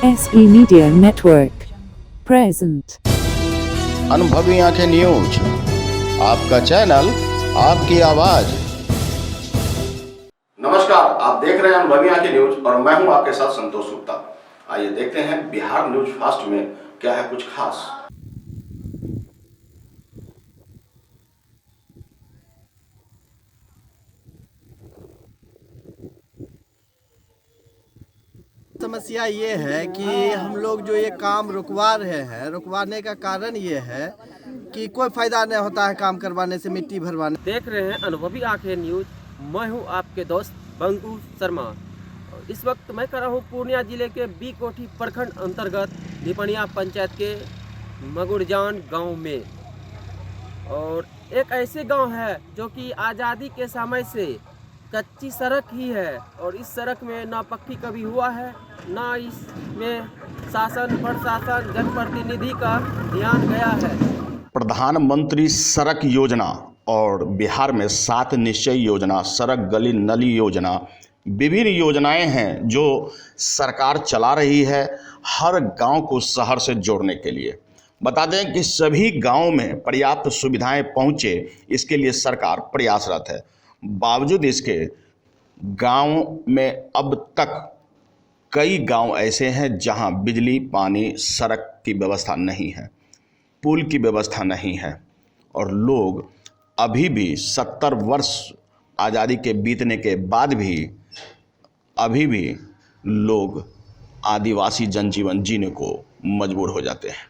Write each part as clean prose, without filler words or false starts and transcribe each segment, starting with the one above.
SE Media Network present अनुभवी आंखें news, आपका चैनल, आपकी आवाज। नमस्कार, आप देख रहे हैं अनुभवी आंखें न्यूज और मैं हूं आपके साथ संतोष गुप्ता। आइए देखते हैं बिहार न्यूज फास्ट में क्या है कुछ खास। समस्या ये है कि हम लोग जो ये काम रुकवा रहे हैं, रुकवाने का कारण ये है कि कोई फायदा नहीं होता है काम करवाने से, मिट्टी भरवाने। देख रहे हैं अनुभवी आंखें न्यूज। मैं हूं आपके दोस्त बंकू शर्मा। इस वक्त मैं कर रहा हूं पूर्णिया जिले के बी कोठी प्रखंड अंतर्गत निपनिया पंचायत के मगुरजान गांव में। और एक ऐसे गांव है जो कि आज़ादी के समय से कच्ची सड़क ही है और इस सड़क में ना पक्की कभी हुआ है, ना इसमें शासन प्रशासन जनप्रतिनिधि का ध्यान गया है। प्रधानमंत्री सड़क योजना और बिहार में 7 निश्चय योजना, सड़क गली नली योजना, विभिन्न योजनाएं हैं जो सरकार चला रही है हर गांव को शहर से जोड़ने के लिए। बता दें कि सभी गांवों में पर्याप्त सुविधाएं पहुंचे, इसके लिए सरकार प्रयासरत है। बावजूद इसके गांव में अब तक कई गांव ऐसे हैं जहां बिजली, पानी, सड़क की व्यवस्था नहीं है, पुल की व्यवस्था नहीं है और लोग अभी भी 70 वर्ष आज़ादी के बीतने के बाद भी अभी भी लोग आदिवासी जनजीवन जीने को मजबूर हो जाते हैं।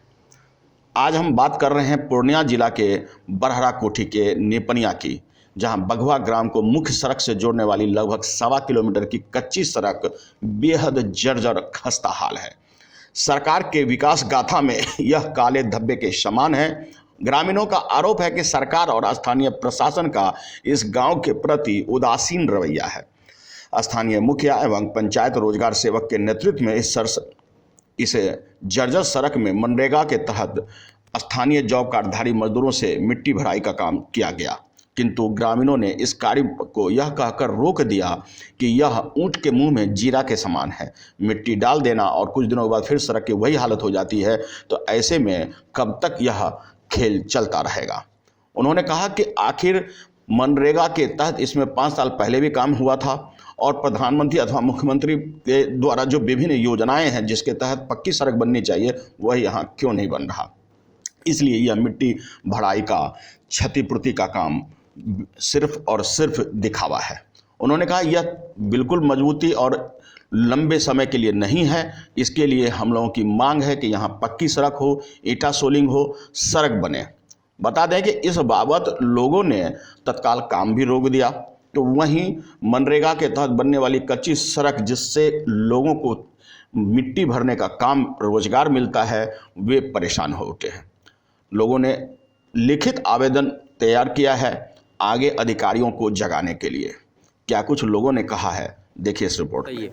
आज हम बात कर रहे हैं पूर्णिया जिला के बरहरा कोठी के निपनिया की, जहां बघवा ग्राम को मुख्य सड़क से जोड़ने वाली लगभग 1.25 किलोमीटर की कच्ची सड़क बेहद जर्जर खस्ता हाल है। सरकार के विकास गाथा में यह काले धब्बे के समान है। ग्रामीणों का आरोप है कि सरकार और स्थानीय प्रशासन का इस गांव के प्रति उदासीन रवैया है। स्थानीय मुखिया एवं पंचायत रोजगार सेवक के नेतृत्व में इस जर्जर सड़क में मनरेगा के तहत स्थानीय जॉब कार्डधारी मजदूरों से मिट्टी भराई का काम किया गया, किंतु ग्रामीणों ने इस कार्य को यह कहकर रोक दिया कि यह ऊंट के मुंह में जीरा के समान है। मिट्टी डाल देना और कुछ दिनों के बाद फिर सड़क की वही हालत हो जाती है, तो ऐसे में कब तक यह खेल चलता रहेगा। उन्होंने कहा कि आखिर मनरेगा के तहत इसमें 5 साल पहले भी काम हुआ था और प्रधानमंत्री अथवा मुख्यमंत्री के द्वारा जो विभिन्न योजनाएं हैं जिसके तहत पक्की सड़क बननी चाहिए वह यहाँ क्यों नहीं बन रहा। इसलिए यह मिट्टी भराई का, क्षतिपूर्ति का काम सिर्फ और सिर्फ दिखावा है। उन्होंने कहा यह बिल्कुल मजबूती और लंबे समय के लिए नहीं है। इसके लिए हम लोगों की मांग है कि यहाँ पक्की सड़क हो, ईटा सोलिंग हो, सड़क बने। बता दें कि इस बाबत लोगों ने तत्काल काम भी रोक दिया, तो वहीं मनरेगा के तहत बनने वाली कच्ची सड़क जिससे लोगों को मिट्टी भरने का काम, रोजगार मिलता है, वे परेशान हो उठे हैं। लोगों ने लिखित आवेदन तैयार किया है आगे अधिकारियों को जगाने के लिए। क्या कुछ लोगों ने कहा है, देखिए इस रिपोर्ट में।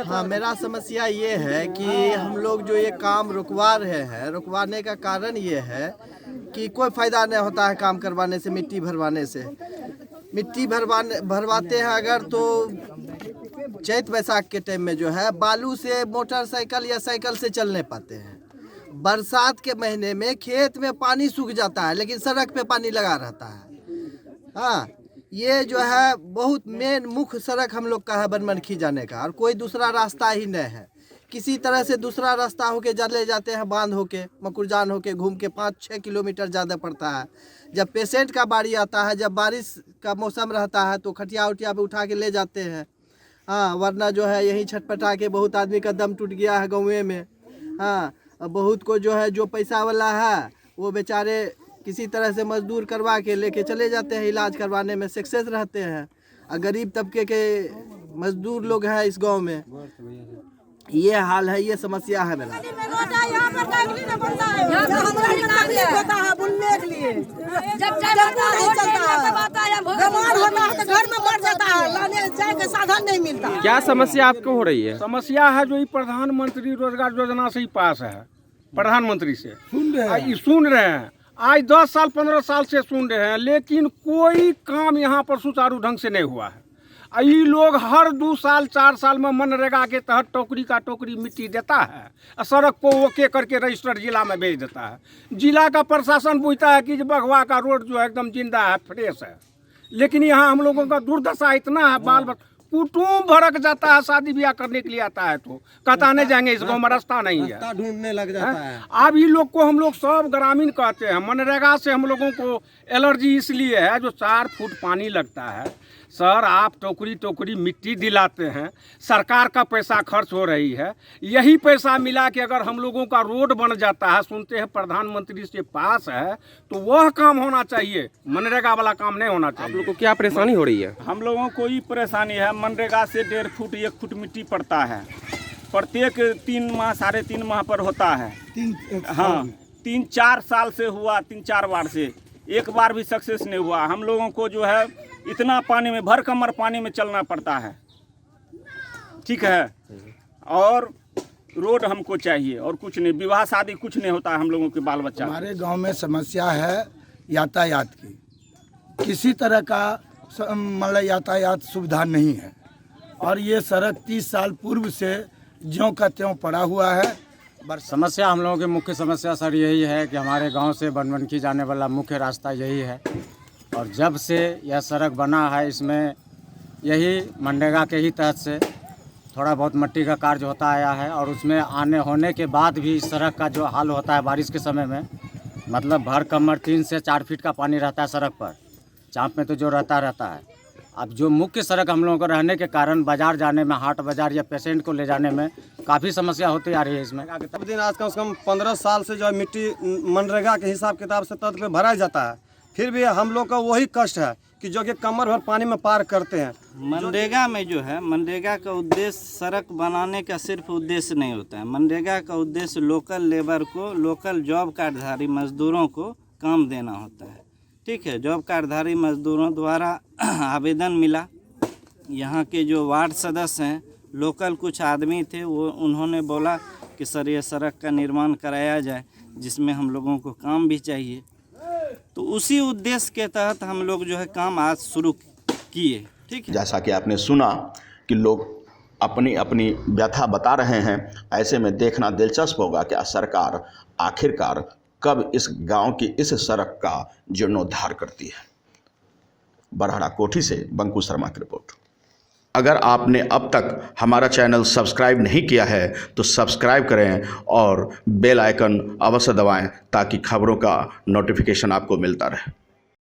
हाँ, मेरा समस्या ये है कि हम लोग जो ये काम रुकवा रहे हैं, रुकवाने का कारण ये है कि कोई फायदा नहीं होता है काम करवाने से, मिट्टी भरवाने से। मिट्टी भरवाते हैं अगर तो चैत बैसाख के टाइम में जो है बालू से मोटरसाइकिल या साइकिल से चल नहीं पाते हैं। बरसात के महीने में खेत में पानी सूख जाता है लेकिन सड़क पे पानी लगा रहता है। हाँ, ये जो है बहुत मेन मुख्य सड़क हम लोग का है बनमनखी जाने का, और कोई दूसरा रास्ता ही नहीं है। किसी तरह से दूसरा रास्ता होके चले जाते हैं, बांध होके, मकुरजान होके घूम के 5-6 किलोमीटर ज़्यादा पड़ता है। जब पेशेंट का बारी आता है, जब बारिश का मौसम रहता है तो खटिया उटिया पे उठा के ले जाते हैं। हाँ, वरना जो है यहीं छटपटा के बहुत आदमी का दम टूट गया है गाँव में। हाँ, बहुत को जो है जो पैसा वाला है वो बेचारे किसी तरह से मजदूर करवा के लेके चले जाते हैं, इलाज करवाने में सक्सेस रहते हैं। और गरीब तबके के मजदूर लोग हैं इस गांव में, ये हाल है, ये समस्या है मेरा। क्या समस्या आपको हो रही है? समस्या है जो ये प्रधानमंत्री रोजगार योजना से ही पास है, प्रधानमंत्री से सुन रहे हैं। आज 10 साल 15 साल से सुन रहे हैं, लेकिन कोई काम यहाँ पर सुचारू ढंग से नहीं हुआ है। ये लोग हर 2 साल 4 साल में मनरेगा के तहत टोकरी का टोकरी मिट्टी देता है और सड़क को ओके करके रजिस्टर जिला में भेज देता है। जिला का प्रशासन पूछता है कि बघवा का रोड जो है एकदम जिंदा है, फ्रेश है, लेकिन यहाँ हम लोगों का दुर्दशा इतना है, बाल कुटुंब भड़क जाता है, शादी ब्याह करने के लिए आता है तो कहता नहीं जाएंगे, इस गाँव में रास्ता नहीं है, ढूंढने लग जाता है। अब ये लोग को हम लोग सब ग्रामीण कहते हैं। मनरेगा से हम लोगों को एलर्जी इसलिए है जो 4 फुट पानी लगता है। सर आप टोकरी टोकरी मिट्टी दिलाते हैं, सरकार का पैसा खर्च हो रही है, यही पैसा मिला के अगर हम लोगों का रोड बन जाता है, सुनते हैं प्रधानमंत्री से पास है, तो वह काम होना चाहिए, मनरेगा वाला काम नहीं होना चाहिए। आप लोग को क्या परेशानी हो रही है? हम लोगों को ये परेशानी है, मनरेगा से 1.5 फुट 1 फुट मिट्टी पड़ता है, प्रत्येक 3 माह 3.5 माह पर होता है। हाँ 3-4 साल से हुआ, 3-4 बार से एक बार भी सक्सेस नहीं हुआ। हम लोगों को जो है इतना पानी में भर कमर पानी में चलना पड़ता है, ठीक है, और रोड हमको चाहिए और कुछ नहीं, विवाह शादी कुछ नहीं होता है हम लोगों के बाल बच्चा। हमारे गांव में समस्या है यातायात की, किसी तरह का मतलब यातायात सुविधा नहीं है, और ये सड़क 30 साल पूर्व से ज्यों का त्यों पड़ा हुआ है। समस्या हम लोगों की मुख्य समस्या सर यही है कि हमारे गांव से बनमनखी जाने वाला मुख्य रास्ता यही है, और जब से यह सड़क बना है इसमें यही मनरेगा के ही तहत से थोड़ा बहुत मिट्टी का कार्य होता आया है, और उसमें आने होने के बाद भी इस सड़क का जो हाल होता है बारिश के समय में, मतलब भर कमर 3 से 4 फीट का पानी रहता है सड़क पर, चाँप में तो जो रहता है। अब जो मुख्य सड़क हम लोगों को रहने के कारण बाज़ार जाने में, हाट बाज़ार या पेशेंट को ले जाने में काफ़ी समस्या होती आ रही है। इसमें सब दिन आज कम से कम 15 साल से जो है मिट्टी मनरेगा के हिसाब किताब से तर्ज पे भरा जाता है, फिर भी हम लोग का वही कष्ट है कि जो कि कमर भर पानी में पार करते हैं। मनरेगा में जो है, मनरेगा का उद्देश्य सड़क बनाने का सिर्फ उद्देश्य नहीं होता है। मनरेगा का उद्देश्य लोकल लेबर को, लोकल जॉब कार्डधारी मजदूरों को काम देना होता है, ठीक है। जॉब कार्डधारी मजदूरों द्वारा आवेदन मिला, यहाँ के जो वार्ड सदस्य हैं, लोकल कुछ आदमी थे, वो उन्होंने बोला कि सर ये सड़क का निर्माण कराया जाए, जिसमें हम लोगों को काम भी चाहिए, तो उसी उद्देश्य के तहत हम लोग जो है काम आज शुरू किए, ठीक है। जैसा कि आपने सुना कि लोग अपनी अपनी व्यथा बता रहे हैं, ऐसे में देखना दिलचस्प होगा कि सरकार आखिरकार कब इस गांव की इस सड़क का जीर्णोद्धार करती है। बरहड़ा कोठी से बंकू शर्मा की रिपोर्ट। अगर आपने अब तक हमारा चैनल सब्सक्राइब नहीं किया है तो सब्सक्राइब करें और बेल आइकन अवश्य दबाएं ताकि खबरों का नोटिफिकेशन आपको मिलता रहे।